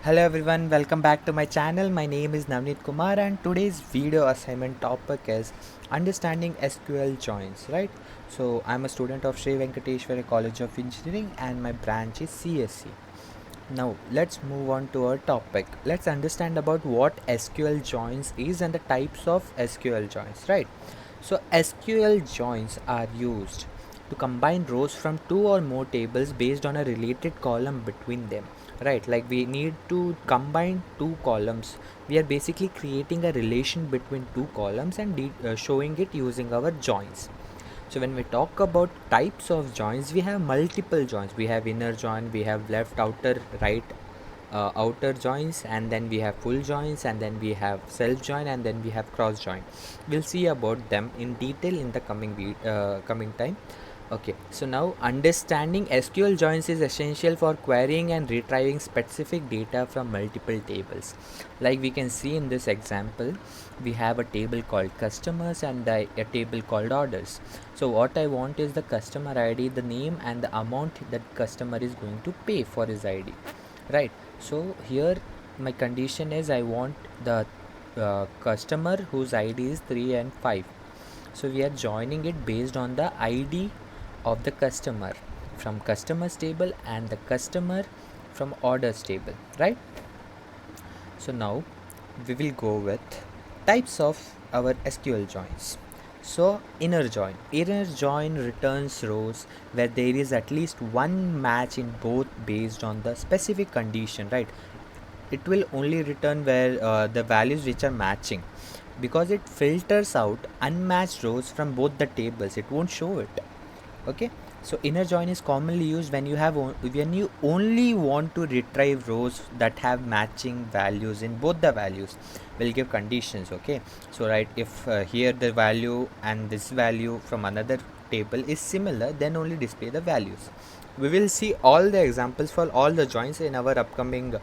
Hello everyone, welcome back to my channel. My name is Navneet Kumar and today's video assignment topic is understanding SQL joins, right? So I'm a student of Sri Venkateshwara College of Engineering and my branch is CSC. Now let's move on to our topic. Let's understand about what SQL joins is and the types of SQL joins, right? So SQL joins are used to combine rows from two or more tables based on a related column between them, right? Like we need to combine two columns. We are basically creating a relation between two columns and showing it using our joins. So when we talk about types of joins, we have multiple joins. We have inner join, we have left, outer, right, outer joins, and then we have full joins, and then we have self join, and then we have cross join. We'll see about them in detail in the coming time. Okay, so now understanding SQL joins is essential for querying and retrieving specific data from multiple tables. Like we can see in this example, we have a table called customers and a table called orders. So what I want is the customer ID, the name and the amount that customer is going to pay for his ID, right? So here my condition is I want the customer whose ID is 3 and 5. So we are joining it based on the ID of the customer from customers table and the customer from orders table, right? So now we will go with types of our SQL joins. So inner join returns rows where there is at least one match in both based on the specific condition, right? It will only return where the values which are matching, because it filters out unmatched rows from both the tables. It won't show it. Okay, so inner join is commonly used when you only want to retrieve rows that have matching values in both the values. We'll give conditions. Okay, so right, if here the value and this value from another table is similar, then only display the values. We will see all the examples for all the joins in our upcoming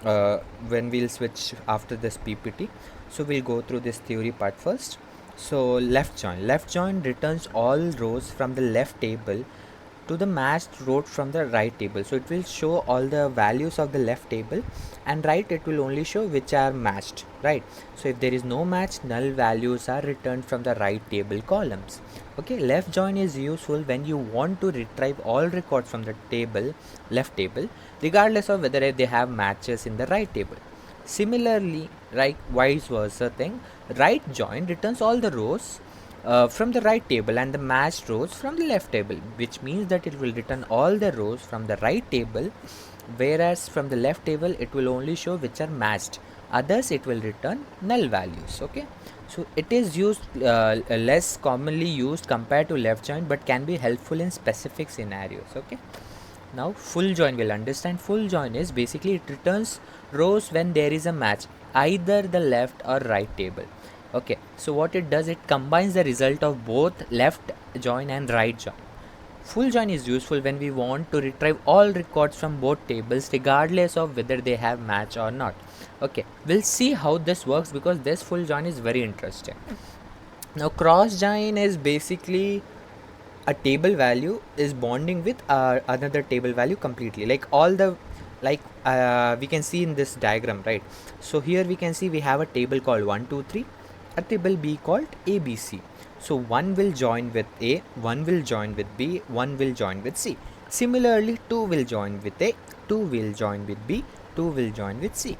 when we'll switch after this PPT. So we'll go through this theory part first. So left join returns all rows from the left table to the matched row from the right table. So it will show all the values of the left table, and right it will only show which are matched, right? So if there is no match, null values are returned from the right table columns. Okay, left join is useful when you want to retrieve all records from the left table, regardless of whether they have matches in the right table. Similarly, right, vice versa thing, right join returns all the rows from the right table and the matched rows from the left table, which means that it will return all the rows from the right table, whereas from the left table it will only show which are matched. Others it will return null values. Okay, so it is used less commonly used compared to left join, but can be helpful in specific scenarios. Okay, now full join, will understand. Full join is basically it returns rows when there is a match either the left or right table. Okay, so what it does, it combines the result of both left join and right join. Full join is useful when we want to retrieve all records from both tables regardless of whether they have match or not. Okay, we'll see how this works because this full join is very interesting. Now cross join is basically a table value is bonding with another table value completely, like all the, like we can see in this diagram, right? So here we can see we have a table called 1 2 3, a table B called ABC. So one will join with A, one will join with B, one will join with C. Similarly, 2 will join with A, 2 will join with B, 2 will join with C.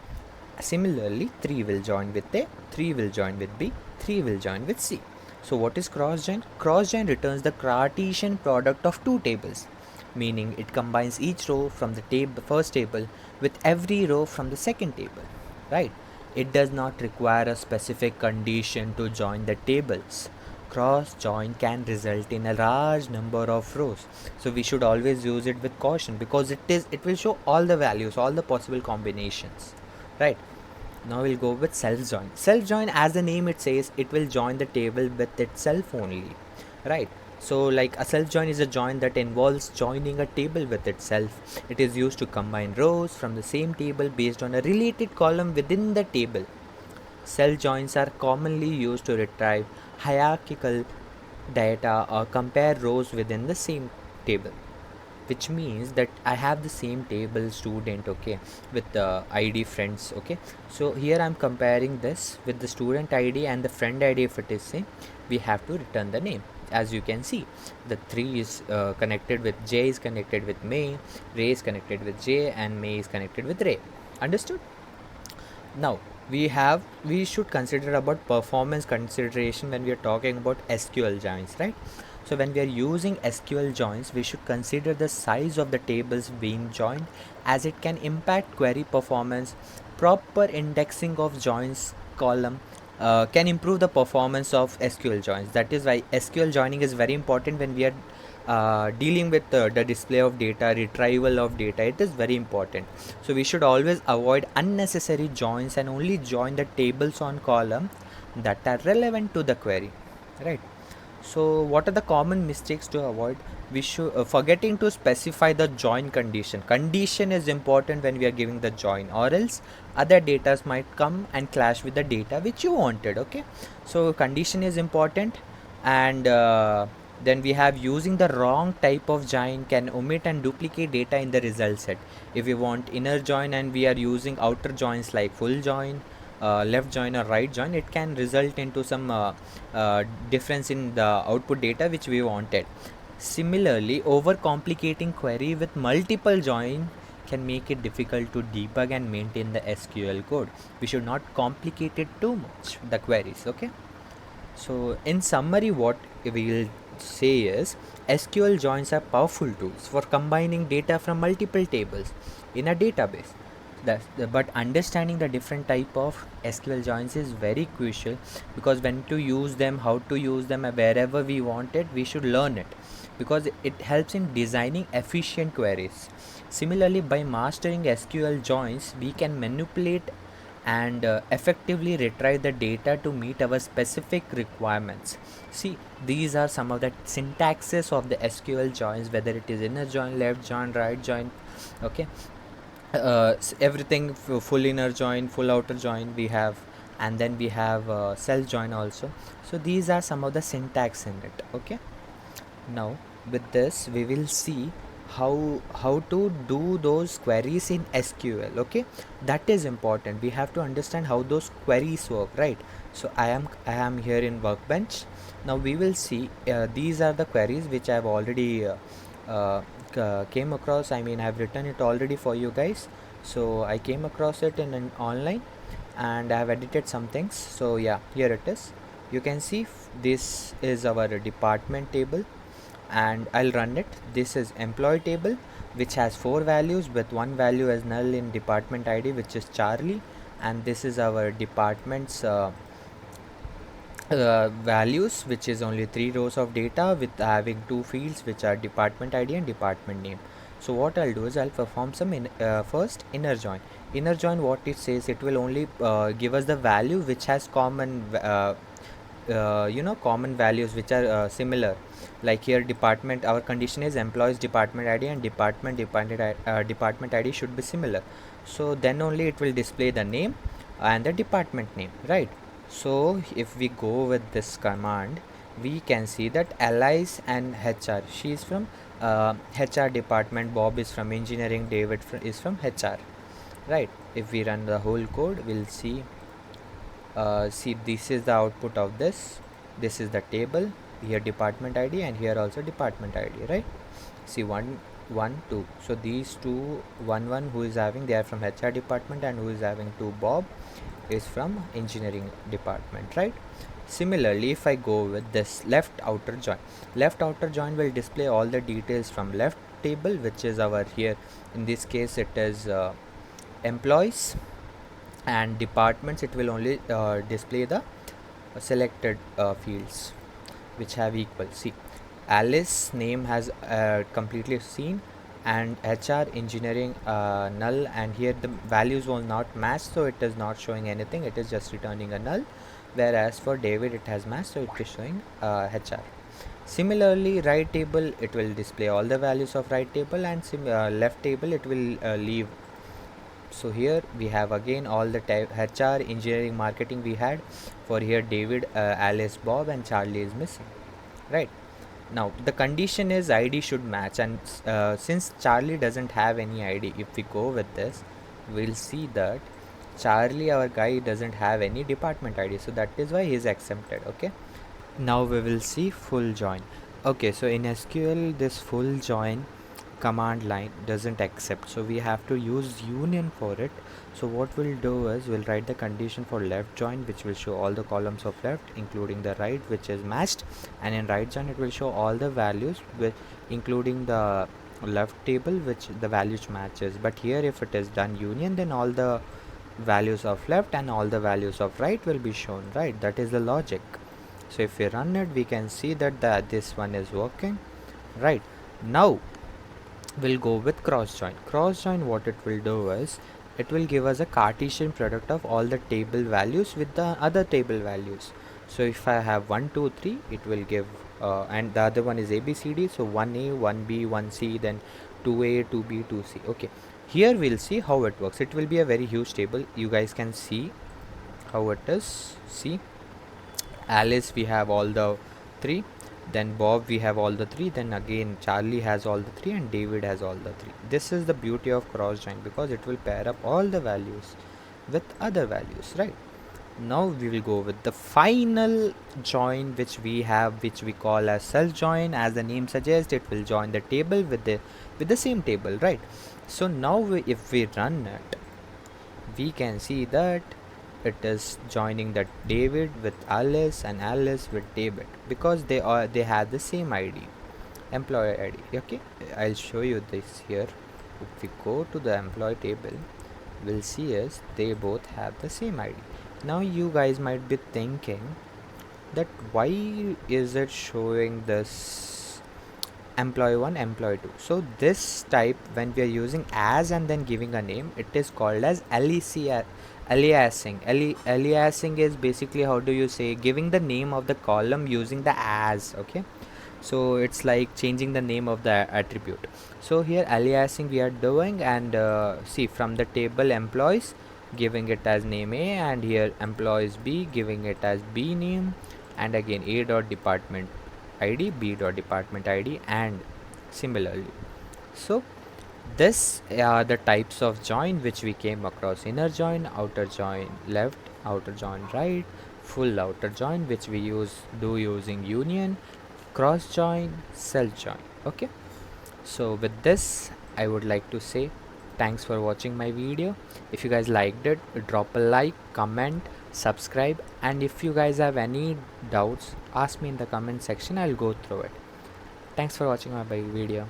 Similarly, 3 will join with A, 3 will join with B, 3 will join with C. So what is cross join? Cross join returns the Cartesian product of two tables, meaning it combines each row from the first table with every row from the second table, right? It does not require a specific condition to join the tables. Cross join can result in a large number of rows, so we should always use it with caution because it will show all the values, all the possible combinations, right? Now we'll go with self join. Self join, as the name it says, it will join the table with itself only, right? So like a self join is a join that involves joining a table with itself. It is used to combine rows from the same table based on a related column within the table. Self joins are commonly used to retrieve hierarchical data or compare rows within the same table. which means that I have the same table student, okay, with the id friends. Okay, so here I'm comparing this with the student id and the friend id. If it is same, we have to return the name. As you can see, the 3 is connected with J, is connected with May, Ray is connected with J, and May is connected with Ray. Understood? Now we should consider about performance consideration when we are talking about SQL joins, right? So when we are using SQL joins, we should consider the size of the tables being joined, as it can impact query performance. Proper indexing of joins column can improve the performance of SQL joins. That is why SQL joining is very important when we are dealing with the display of data, retrieval of data. It is very important. So we should always avoid unnecessary joins and only join the tables on column that are relevant to the query, right? So what are the common mistakes to avoid? We should forgetting to specify the join condition. Condition is important when we are giving the join, or else other data might come and clash with the data which you wanted. Okay, so condition is important. And then we have using the wrong type of join can omit and duplicate data in the result set. If we want inner join and we are using outer joins like full join, left join or right join, it can result into some difference in the output data which we wanted. Similarly, overcomplicating query with multiple join can make it difficult to debug and maintain the SQL code. We should not complicate it too much, the queries. Okay, so in summary, what we will say is SQL joins are powerful tools for combining data from multiple tables in a database. But understanding the different type of SQL joins is very crucial, because when to use them, how to use them, wherever we want it, we should learn it, because it helps in designing efficient queries. Similarly, by mastering SQL joins, we can manipulate and effectively retrieve the data to meet our specific requirements. See, these are some of the syntaxes of the SQL joins, whether it is inner join, left join, right join. Okay, everything, full inner join, full outer join we have, and then we have self join also. So these are some of the syntax in it. Okay, now with this we will see how to do those queries in SQL. Okay, that is important. We have to understand how those queries work, right? So I am here in workbench. Now we will see these are the queries which I have already uh, came across. I mean, I have written it already for you guys. So I came across it in an online, and I have edited some things. So yeah, here it is. You can see this is our department table, and I'll run it. This is employee table, which has 4 values, with one value as null in department ID, which is Charlie. And this is our department's values, which is only 3 rows of data with having 2 fields, which are department ID and department name. So what I'll do is I'll perform some first inner join. Inner join, what it says, it will only give us the value which has common common values which are similar. Like here, department, our condition is employees department ID and department ID should be similar. So then only it will display the name and the department name, right? So if we go with this command, we can see that Alice and HR, she is from HR department, Bob is from engineering, David is from HR, right? If we run the whole code, we'll see this is the output of this. This is the table. Here department ID, and here also department ID, right? See, 1 1 2. So these two, 1 1 who is having, they are from HR department, and who is having 2, Bob, is from engineering department, right? Similarly, if I go with this left outer join will display all the details from left table, which is our, here in this case it is employees, and departments, it will only display the selected fields which have equal. See, Alice name has completely seen, and HR engineering null, and here the values will not match, so it is not showing anything, it is just returning a null. Whereas for David it has matched, so it is showing HR. Similarly, right table, it will display all the values of right table, and left table it will leave. So here we have again all the HR, engineering, marketing we had. For here David, Alice, Bob, and Charlie is missing, right? Now the condition is ID should match, and since Charlie doesn't have any ID, if we go with this, we'll see that Charlie, our guy, doesn't have any department ID, so that is why he is exempted. Okay, now we will see full join. Okay, so in SQL this full join command line doesn't accept, so we have to use union for it. So what we'll do is we'll write the condition for left join, which will show all the columns of left including the right, which is matched, and in right join it will show all the values with including the left table which the values matches. But here if it is done union, then all the values of left and all the values of right will be shown, right? That is the logic. So if we run it, we can see that this one is working, right? Now we'll go with cross join. Cross join, what it will do is it will give us a Cartesian product of all the table values with the other table values. So if I have 1 2 3, it will give and the other one is ABCD, so 1A 1B 1C, then 2A 2B 2C. Okay, here we'll see how it works. It will be a very huge table. You guys can see how it is. See, Alice we have all the 3, then Bob we have all the 3, then again Charlie has all the 3, and David has all the 3. This is the beauty of cross join, because it will pair up all the values with other values, right? Now we will go with the final join which we have, which we call as self join. As the name suggests, it will join the table with the same table, right? So now if we run it, we can see that it is joining the David with Alice and Alice with David, because they have the same ID, employee ID. Okay, I'll show you this here. If we go to the employee table, we'll see is they both have the same ID. Now you guys might be thinking that why is it showing this employee 1 employee 2? So this type, when we are using as and then giving a name, it is called as aliasing. Aliasing is basically, how do you say, giving the name of the column using the as. Okay, so it's like changing the name of the attribute. So here aliasing we are doing, and see, from the table employees giving it as name A, and here employees B giving it as B name, and again A dot department ID, B dot department ID, and similarly. So this are the types of join which we came across: inner join, outer join left, outer join right, full outer join which we do using union, cross join, self join. Okay, so with this I would like to say thanks for watching my video. If you guys liked it, drop a like, comment, subscribe, and if you guys have any doubts, ask me in the comment section. I'll go through it. Thanks for watching my video.